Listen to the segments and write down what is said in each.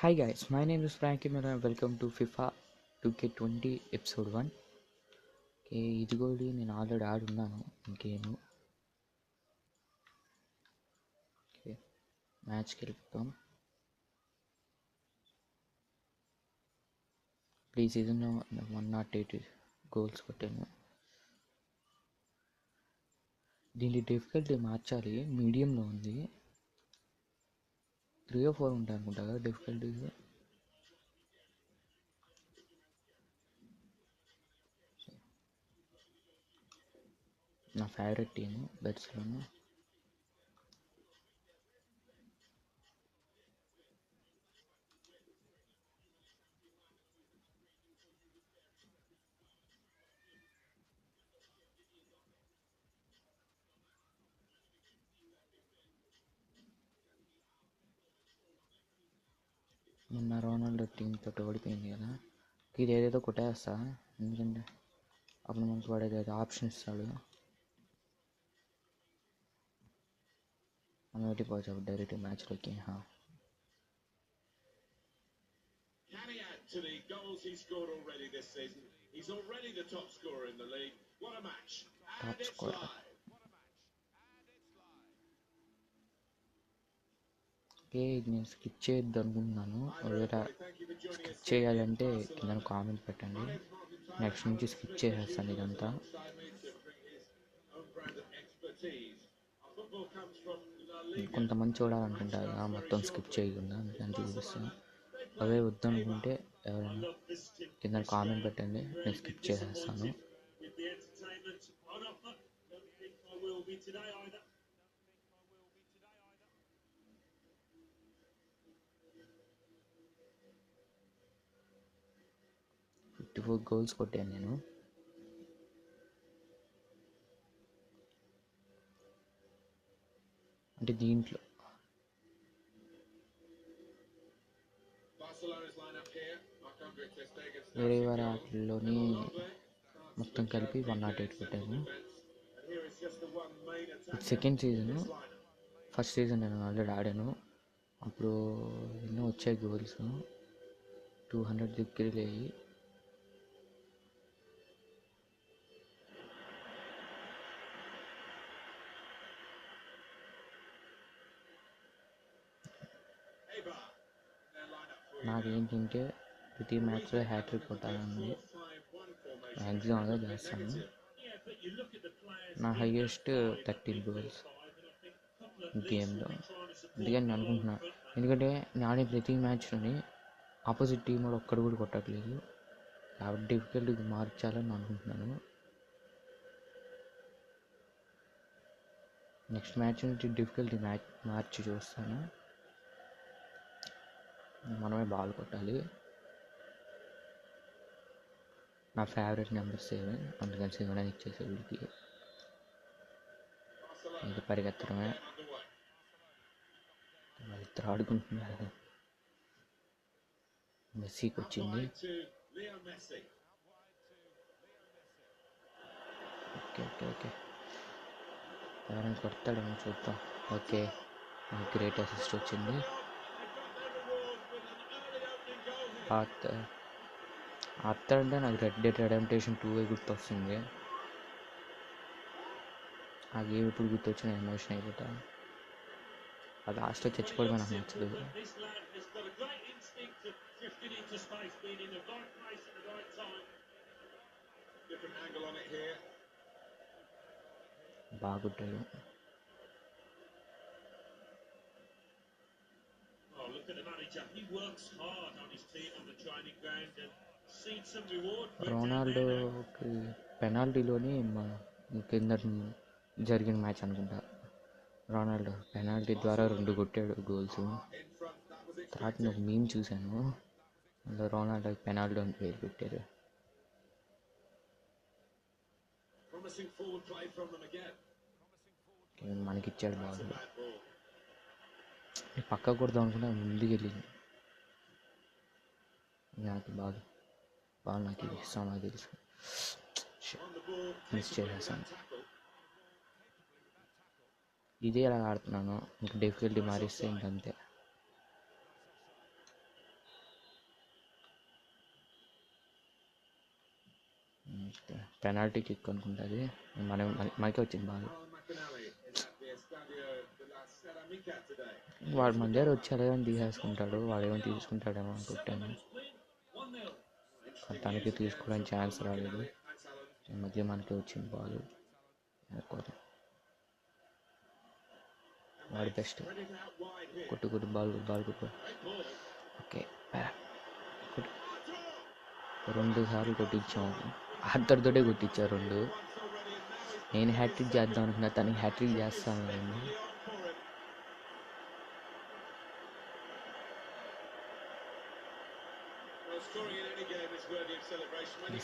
Hi guys, my name is Frankie Miller and welcome to FIFA 2K20 episode 1. Okay, ఇదిగోడి నేను already ఆడున్నాను game. Okay, మ్యాచ్కి వెళ్తాం. ఈ సీజన్లో 108 goals కొట్టాను. దీని డిఫికల్టీ మార్చాలి, మీడియంలో ఉంది. 3 or 4 ఉంటాయి అనుకుంటా కదా డిఫికల్టీస్. నా ఫేవరెట్ టీమ్ బెర్సిలోనా. మొన్న రోనాల్డో టీం తోటి ఓడిపోయింది కదా, ఇది ఏదేదో కొట్టేస్తా. ఎందుకంటే అప్పుడు మనకు వాడేది ఏదో ఆప్షన్ ఇస్తాడు, మనం వెళ్ళిపోవచ్చు direct మ్యాచ్లోకి. Can he add to the goals he scored already this season? He's already the top scorer in the league. What a match. And Top it's scorer. live. Okay, ఇది నేను స్కిప్ చేయొద్దు అనుకుంటున్నాను. ఒకవేళ skip చేయాలంటే కింద comment పెట్టండి. Next నుంచి skip చేసేస్తాను ఇదంతా. కొంతమంది చూడాలనుకుంటారు మొత్తం స్కిప్ చేయకుండా అని చూపిస్తాను. అవే వద్దనుకుంటే ఎవరైనా కింద కామెంట్ పెట్టండి, నేను స్కిప్ చేసేస్తాను. ఫోర్ గోల్స్ కొట్టాను నేను. అంటే దీంట్లో వేరే వాటిల్లోని మొత్తం కలిపి 108 కొట్టాను. Second season. ఫస్ట్ సీజన్ నేను ఆల్రెడీ ఆడాను, అప్పుడు ఎన్నో వచ్చాయి గోల్స్, 200 దగ్గర లేయి. నాకేంటంటే ప్రతి మ్యాచ్లో హ్యాట్రిక్ కొట్టాలని మ్యాక్సిమం అదే చేస్తాను. నా హైయెస్ట్ 13 గోల్స్ గేమ్లో. అందుకని నేను అనుకుంటున్నా, ఎందుకంటే నేను ఆడే ప్రతి మ్యాచ్లోని ఆపోజిట్ టీం కూడా ఒక్కడు కూడా కొట్టట్లేదు, కాబట్టి డిఫికల్టీ మార్చాలని అనుకుంటున్నాను. నెక్స్ట్ మ్యాచ్ నుంచి డిఫికల్టీ మార్చి చూస్తాను. మనమే బాల్ కొట్టాలి. నా ఫేవరెట్ నెంబర్ 7, అందుకని 7 అని ఇచ్చేసి వీడికి. ఇది పరిగెత్తడమే, వాళ్ళిద్దరు ఆడుకుంటున్నారు. మెస్సీకి వచ్చింది. ఓకే ఓకే ఓకే, ఎవరైనా కొడతాడేమో చూద్దాం. ఓకే, గ్రేట్ అసిస్ట్ వచ్చింది. ఆర్థర్ అంటే నాకు రెడ్ డెడ్ రెడెంప్షన్ 2 గుర్తొస్తుంది. ఆ గేమ్ ఇప్పుడు గుర్తొచ్చిన ఎమోషన్ అయిపోతా. ఆ లాస్ట్లో చచ్చిపోవడం నాకు నచ్చదు. బాగుంటాడు. రోనాల్డోకి పెనాల్టీలోని కింద జరిగిన మ్యాచ్ అనుకుంటా, రోనాల్డో పెనాల్టీ ద్వారా 2 కొట్టాడు గోల్స్. తర్వాత నేను ఒక మీమ్ చూశాను, అందులో రోనాల్డో పెనాల్టీ అని పేరు పెట్టారు. మనకిచ్చాడు బాల్, పక్క కొడదాం అనుకుంటే ముందుకు వెళ్ళింది. నాకు బాల్ నాకు ఇస్తాం, నాకు తెలుసు, మిస్ చేసేసాను. ఇదే ఎలా ఆడుతున్నాను, ఇంకా డిఫికల్టీ మారిస్తే ఇంకంతే. పెనాల్టీ కిక్ అనుకుంటుంది, మనకే వచ్చింది బాల్. వాడు మన దగ్గర వచ్చి అలాగని తీసేసుకుంటాడు, వాడు ఏమో తీసుకుంటాడేమో అనుకుంటాను. తనకి తీసుకోవడానికి ఛాన్స్ రాలేదు, ఈ మధ్య మనకి వచ్చింది బాల్. వాడి బెస్ట్ కొట్టు బాల్ కొట్టు. ఓకే, 2 సార్లు కొట్టించాము, అద్దరితోటే కొట్టించారు 2. నేను హ్యాట్రిక్ చేద్దాం అనుకున్నా, తనకి హ్యాట్రిక్ చేస్తాను నేను.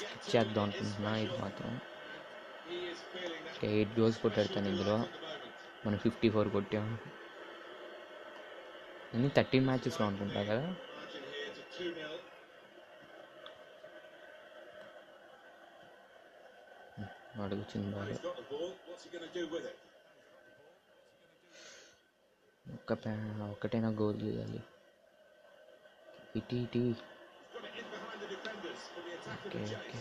స్కిప్ చేద్దాం అనుకుంటున్నా, ఇది మాత్రం 8 goals కొట్టాడు తను ఇందులో, మనం 54 కొట్టాము. అన్ని 13 matches అనుకుంటా కదా. వాడికి వచ్చింది బాల్. ఒక్కటైనా గోల్ చేయాలి. ఇటీ ఓకే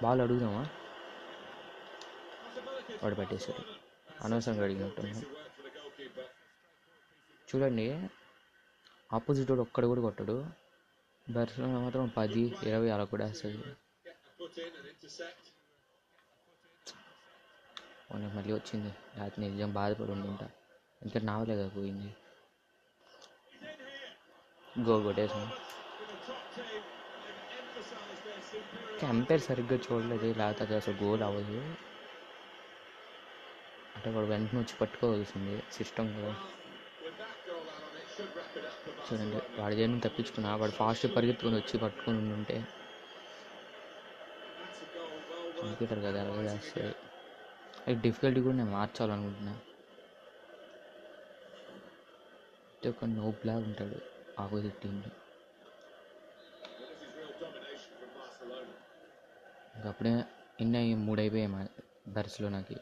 బాల్ అడుగుదామా, వాడు పట్టేశాడు, అనవసరంగా అడిగినట్టున్నాం. చూడండి, ఆపోజిట్ వాడు ఒక్కడ కూడా కొట్టడు, బర్సలోనా మాత్రం 10-20 అలా కూడా వేస్తుంది. మళ్ళీ వచ్చింది, లేకపోతే నిజం బాధపడి ఉండుంటా, ఇంకా నావలే కదా పోయింది. గోల్ కొట్టేసాం. ఎంపైర్ సరిగ్గా చూడలేదు, లేకపోతే అది అసలు గోల్ అవ్వదు. అంటే వాడు వెంటనే వచ్చి పట్టుకోవాల్సింది, సిస్టమ్ కదా. చూడండి, వాడి దేని తప్పించుకున్నా, వాడు ఫాస్ట్ పరిగెత్తుకొని వచ్చి పట్టుకొని ఉంటే కంప్యూటర్ కదా అలాగే చేస్తుంది. అది డిఫికల్టీ కూడా నేను మార్చాలనుకుంటున్నా. అంటే ఒక నోబ్లా ఉంటాడు ఆపోజిట్ టీంలో. ఇంకప్పుడే ఇన్ని 3 అయిపోయాయి బర్సలోనాకి.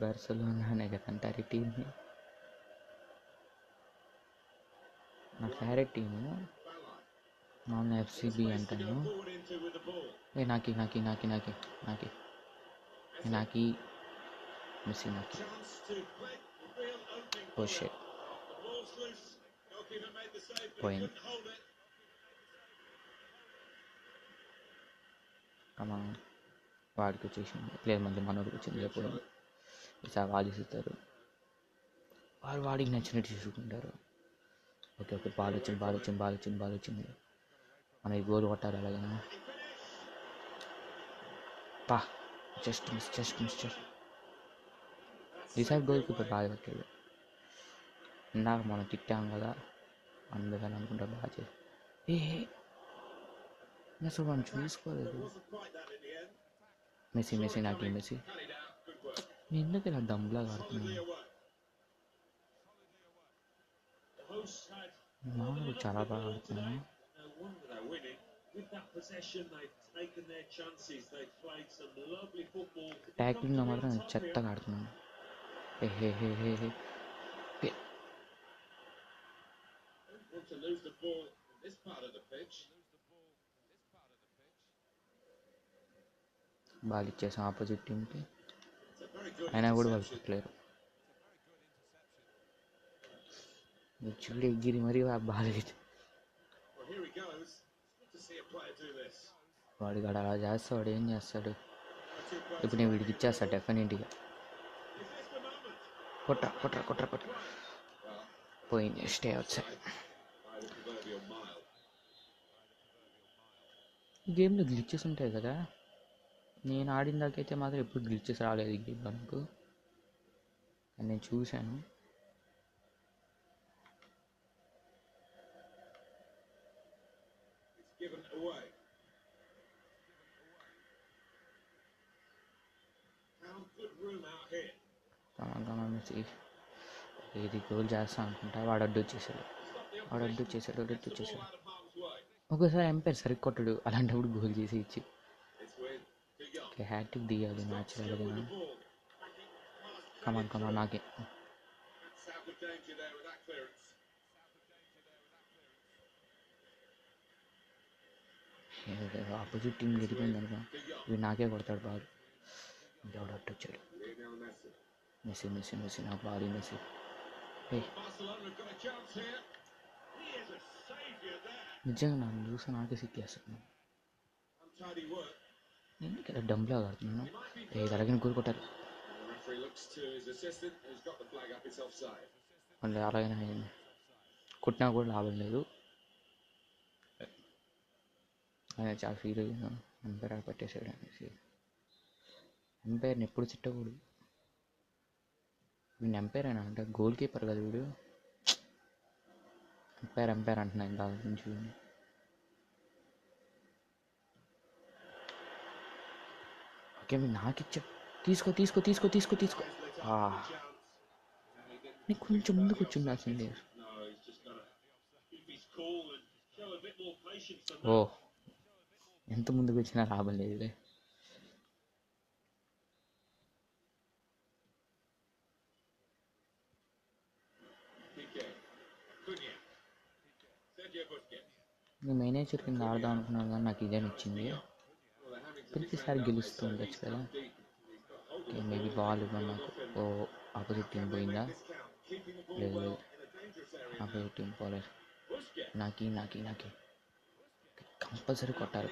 బర్సలోనానే కదా అంటారు ఈ టీంని. నా ఫేవరెట్ టీము నాన్ ఎఫ్సిబి అంటాను. నాకి మెస్సీ నాకి. ఓ షిట్, పోయింది. అమ్మా, వాడికి వచ్చేసింది, లేదు మళ్ళీ మనోడికి వచ్చింది. పోయింది. ఈసారి వాళ్ళు చూస్తారు, వాడికి నచ్చినట్టు చూసుకుంటారు. ఓకే బాల్ వచ్చింది. మనకి గోల్ కొట్టాలి అలాగనే. Just miss. ఈసారి గోల్ కీపర్ బాగా పెట్టాడు. ఇందాక మనం తిట్టాం కదా, అందుకని అనుకుంటా బాగా చేసి. అసలు మనం చూసుకోలేదు. మెస్సీ నాకు మెస్సీ. నేను ఎందుకు ఇలా దమ్లాగా ఆడుతున్నాను? మామూలు చాలా బాగా ఆడుతున్నాను. ట్యాక్లింగ్లో మాత్రం చెత్తగా ఆడుతున్నాను. బాల్ ఇచ్చేసాం ఆపోజిట్ టీంకి, అయినా కూడా వాళ్ళు కొట్టలేరు. చూడు ఎగిరి మరి ఆ బాల్ వాడికి అలా చేస్తాడు. వాడు ఏం చేస్తాడు ఇప్పుడు? నేను వీడికి ఇచ్చేస్తాడు డెఫినెట్గా. కొట్ట పోయింది, స్టే అవుట్సైడ్. ఈ గేమ్లో గ్లిచెస్ ఉంటాయి కదా, నేను ఆడిన దాకైతే మాత్రం ఎప్పుడు గ్లిచెస్ రాలేదు ఈ గేమ్లో నాకు. నేను చూశాను. ఇది గోల్ చేస్తా అనుకుంటా, వాడు అడ్డు వచ్చేసాడు. ఒకసారి ఎంపైర్ సరిగ్గా కొట్టాడు, అలాంటప్పుడు గోల్ చేసి ఇచ్చి హ్యాట్రిక్ దిగాలి మ్యాచ్ అలాగే. కమాన్ నాకే. ఆపోజిట్ టీం గెలిపోయింది అనుకో, వీడు నాకే కొడతాడు బాల్. ఎవడు అట్టు వచ్చాడు, Lionel Messi. Messi Messi Messi, నాకు ball Messi. Barcelona have got a chance here. He is a saviour there. నిజంగా నన్ను చూసి నాకే సిక్కేస్తున్నాను. Untidy work. నేను ఇక్కడ డంబ్లా ఆడుతున్నాను, అలాగే గోల్ కొట్టారు. And the referee looks to his assistant, who's got the flag up. It's offside. మళ్ళీ అలాగనే అయింది, కొట్టినా కూడా లాభం లేదు. ఆయన చాలా ఫీల్ అయ్యాను, ఎంపైర్ ఆడ పెట్టేసాడు అనేసి. ఎంపైర్ని ఎప్పుడు తిట్టకూడదు. వీడిని ఎంపైర్ అయినా అంటే గోల్ కీపర్ కదా వీడు. ఎంపైర్ ఎంపైర్ అంటున్నా ఇంత నుంచి. ఓకే మీరు నాకు ఇచ్చా, తీసుకో తీసుకో తీసుకో తీసుకో తీసుకో. నీకు కొంచెం ముందుకు వచ్చి ఉండాల్సిందే. ఓ ఎంత ముందుకు వచ్చినా లాభం లేదులే. నేను మేనేజర్ కింద ఆడదాం అనుకున్నాను కానీ నాకు ఇదే నచ్చింది. ప్రతిసారి గెలుస్తూ ఉండొచ్చు కదా. ఓకే మేబీ బాల్ ఇవ్వండి నాకు. ఓ ఆపోజిట్ టీం పోయిందా? లేదు లేదు, ఆపోజిట్ టీం పోలేదు. నాకి నాకి నాకి కంపల్సరీ కొట్టాలి.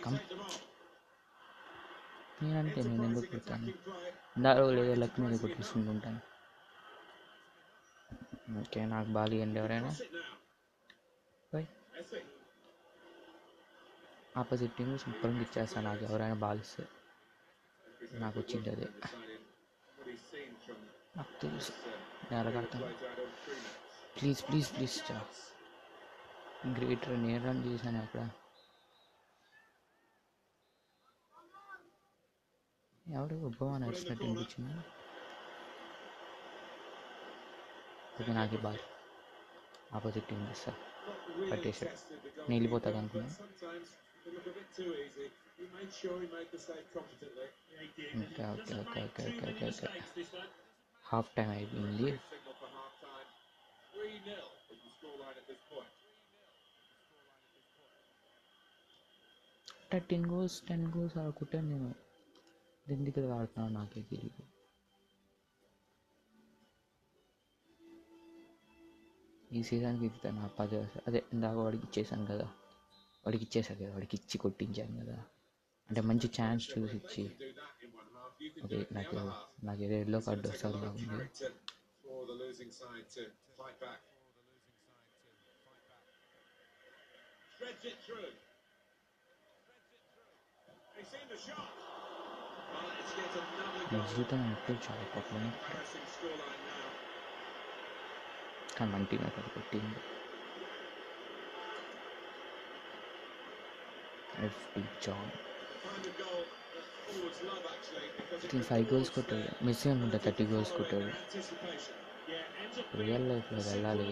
నేనంటే నేను ఎందుకు కొడతాను, దారో లేదో లక్ మీద కొట్టేసుకుంటుంటాను. ఓకే నాకు బాల్ ఇవ్వండి ఎవరైనా. బై ఆపోజిట్ టీం సూపర్గా ఇచ్చేస్తాను. నాకు ఎవరైనా బాల్ ఇస్తే నాకు వచ్చింది అదే. నాకు తెలుసు నేను ఎలాగడతాను. ప్లీజ్ ప్లీజ్ ప్లీజ్ చా గ్రేట్ రన్, ఏ రన్ చేశాను అక్కడ. ఎవడు ఒబ్బమా నడిచినట్టు అనిపించింది. ఓకే నాకు బాల్ ఆపోజిట్ టీం చేస్తా, పట్టేశాడు. నేను వెళ్ళిపోతుంది అనుకున్నాను. Okay okay okay okay okay okay okay half time అయిపోయింది. 10 goals ఆడుకుంటాను నేను. ఎందుకు ఆడుతున్నాను నాకే తెలియదు. ఈ సీజన్కి ఇస్తాను నా 10, అదే ఇందాక వాడికి ఇచ్చేసాను కదా, వాడికి ఇచ్చి కొట్టించాను కదా. అంటే మంచి ఛాన్స్ చూసి ఇచ్చి. ఓకే నాకు ఏదో ఎల్లో కార్డు వస్తుంది బాగుంది. జీవితం ఎప్పుడు చాలా కొట్టలేదు కానీ మంటిగా కదా కొట్టింది. జాన్ 5 goals కొట్టాడు. మెస్సీ అనుకుంటా 30 goals కొట్టాడు. రియల్ లైఫ్లో వెళ్ళాలి,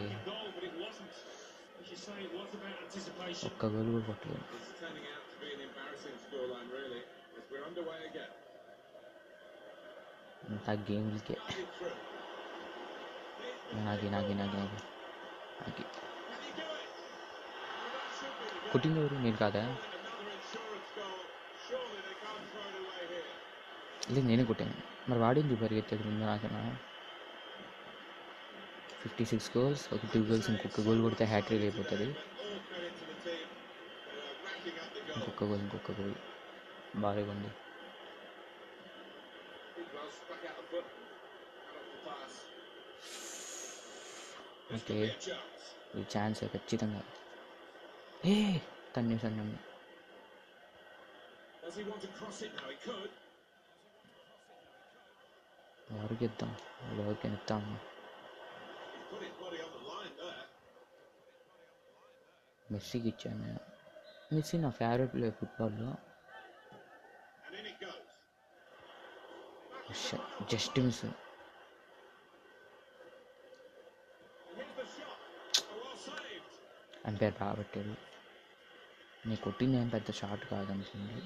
ఒక్క గోల్ కూడా కొట్టలేదు. ఇంత గేమ్లకే నాకి కొట్టింది ఎవరు? నేను కాదా? లేదు నేనే కొట్టాను. మరి వాడింది పరిగెత్తాడు ముందు నాకన్నా. 56 goals, ఒక 2 goals, ఇంకొక గోల్ కొడితే హ్యాట్రిక్ అయిపోతుంది. ఇంకొక గోల్ బాగా ఉంది. ఓకే ఈ ఛాన్స్ ఖచ్చితంగా తన్నేసాను నన్ను. ఎవరికి ఇద్దాం, ఎవరికైనా ఇద్దాము. మెస్సీకి ఇచ్చాను నేను. మెస్సీ నా ఫేవరెట్ ప్లేయర్ ఫుట్బాల్లో. Just miss. ఎంపైర్ రాబట్టాడు. నేను కొట్టింది ఏం పెద్ద షాట్ కాదనుకుంది.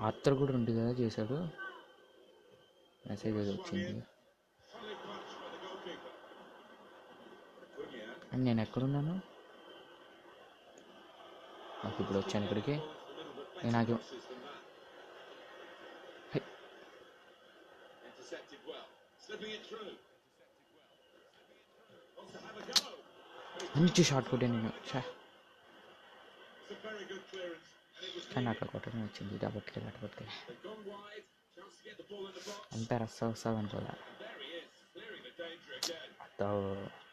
ఆర్తర్ కూడా 2 కదా చేశాడు. మెసేజ్ అది వచ్చింది. అండ్ నేను ఎక్కడున్నాను? నాకు ఇప్పుడు వచ్చాను ఇక్కడికి. నాకు మంచి షాట్ కొట్టే నేను. కానీ అట్లా కొట్టడం వచ్చింది డబ్బట్లేదు అటు అంపైర్ వస్తుంది అనుకోలే.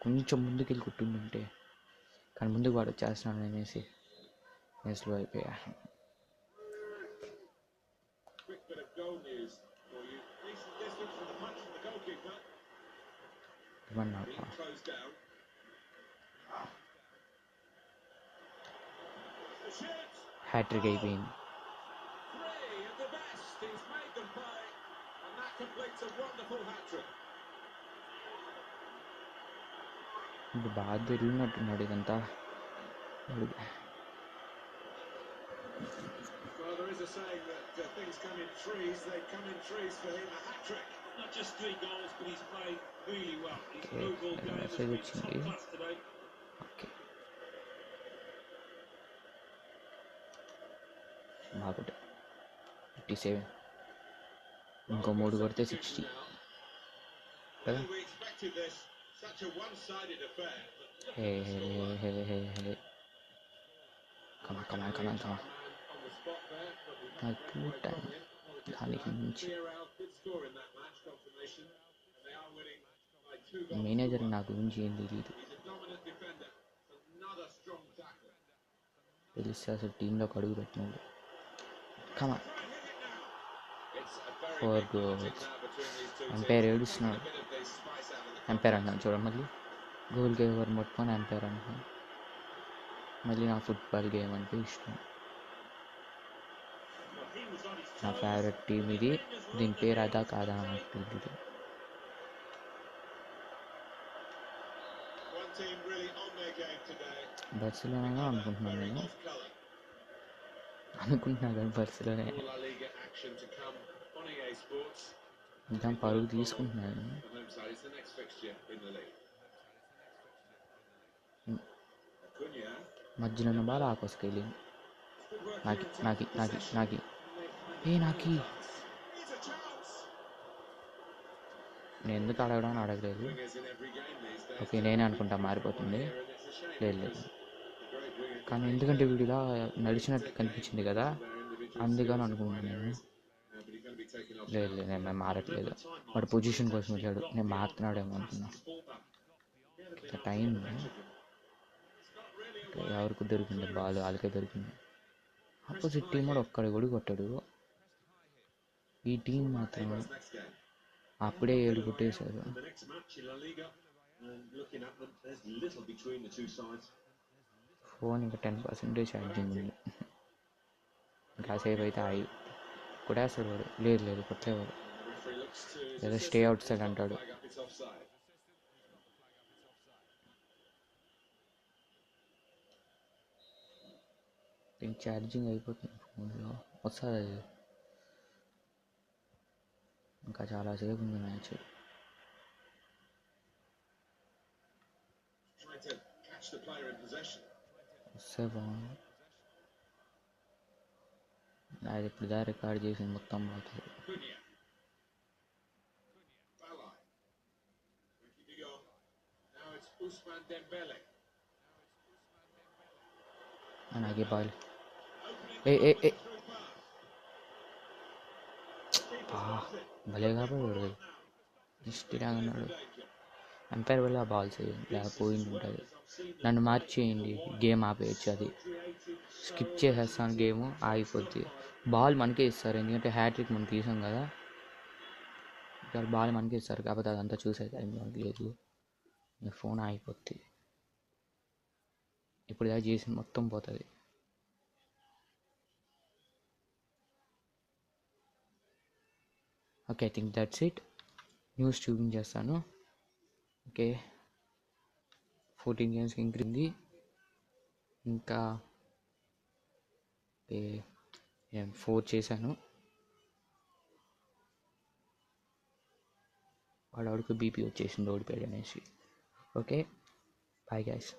కొంచెం ముందుకెళ్ళి కొట్టిందంటే, కానీ ముందుకు వాడు వచ్చేస్తున్నాను అనేసి నేను స్లో అయిపోయా. హ్యాట్రిక్ అయిపోయింది. ఇప్పుడు బాగా దొరికినట్టున్నాడు ఇదంతా. Well, there is a saying that things come in threes. They come in threes for him. A hat-trick. Not just 3 goals, but he's played really well. His overall game has been top class today. బాగుంది. 57 ఇంకో 3 కొడితే 60 కదా. కమాన్ దానికి మించి manager నా గురించి ఏం తెలియదు. తెలిస్తే అసలు టీంలోకి అడుగు పెట్టినాడు. కమాన్ 4 goals. ఎంపైర్ ఏడుస్తున్నాడు. ఎంపైర్ అంటాను చూడ, మళ్ళీ గోల్ కీపర్ మొట్టుకొని ఎంపైర్ అంటాను. మళ్ళీ నా ఫుట్బాల్ గేమ్ అంటే ఇష్టం. నా ఫేవరెట్ టీం ఇది. దీని పేరు అదా కాదా నాకు తెలియదు. బర్సిలోనా అనుకుంటున్నాను నేను. కానీ బర్సిలోనే ఇంకా పరుగు తీసుకుంటున్నాను. మధ్యలో ఉన్న బాల్ ఆకోసుకు వెళ్ళింది. నాకి నేను ఎందుకు అడగడం అని అడగలేదు. ఓకే, నేనే అనుకుంటా మారిపోతుంది. లేదు, కానీ ఎందుకంటే వీడిలా నడిచినట్టు కనిపించింది కదా, అందుకని అనుకుంటున్నాను. లేదు నేను మారట్లేదు. వాడు పొజిషన్ కోసం వెళ్ళాడు, నేను మారుతున్నాడేమో అనుకున్నా. టైం ఎవరికి దొరికింది బాల్, వాళ్ళకే దొరికింది. ఆపోజిట్ టీం కూడా ఒక్కడి కూడా కొట్టాడు. ఈ టీం మాత్రం అప్పుడే 7 కొట్టేశారు. ఫోన్ ఇంకా 10% ఛార్జింగ్ ఉంది. ఇంకా సేపు అయితే కొట్టేస్తాడు వాడు. లేదు కొట్టేవాడు. లేదా స్టే అవుట్ సైడ్ అంటాడు. ఛార్జింగ్ అయిపోతుంది ఫోన్లో. వస్తుంది ఇంకా చాలాసేపు ఉంది మ్యాచ్. వస్తే బాగుంది. అది ఇప్పుడు రికార్డ్ చేసింది మొత్తం పోతుంది. అలాగే బాల్ భలే కాబట్టి ఇష్టంగా ఉన్నాడు. ఎంపైర్ వల్ల బాల్స్ పోయింది ఉంటుంది. నన్ను మార్చేయండి, గేమ్ ఆపేయచ్చు. అది స్కిప్ చేసేస్తాను, గేమ్ ఆగిపోద్ది. బాల్ మనకే ఇస్తారు, ఎందుకంటే హ్యాట్రిక్ మనం తీసాం కదా. ఇక్కడ బాల్ మనకే ఇస్తారు కాకపోతే అదంతా చూసే టైం మనకి లేదు. ఫోన్ ఆగిపోద్ది. ఇప్పుడు దాకా చేసింది మొత్తం పోతుంది. Okay, I think that's it. News చూపించేస్తాను. ఓకే, 14 games ఇంక్రింది. ఇంకా 4 చేశాను. వాడికి బీపీ వచ్చేసింది ఓడిపోయాడు అనేసి. Okay, bye guys.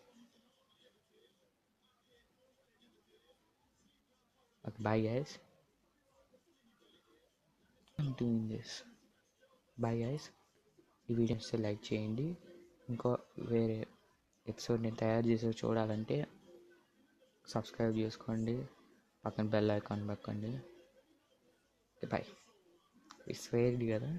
Okay bye guys, I'm doing this. Bye guys, ఈ వీడియో వస్తే లైక్ చేయండి. ఇంకో వేరే ఎపిసోడ్ నేను తయారు చేసి చూడాలంటే సబ్స్క్రైబ్ చేసుకోండి, పక్కన బెల్ ఐకాన్ నొక్కండి. బాయ్. ఇట్స్ వేర్డ్ కదా.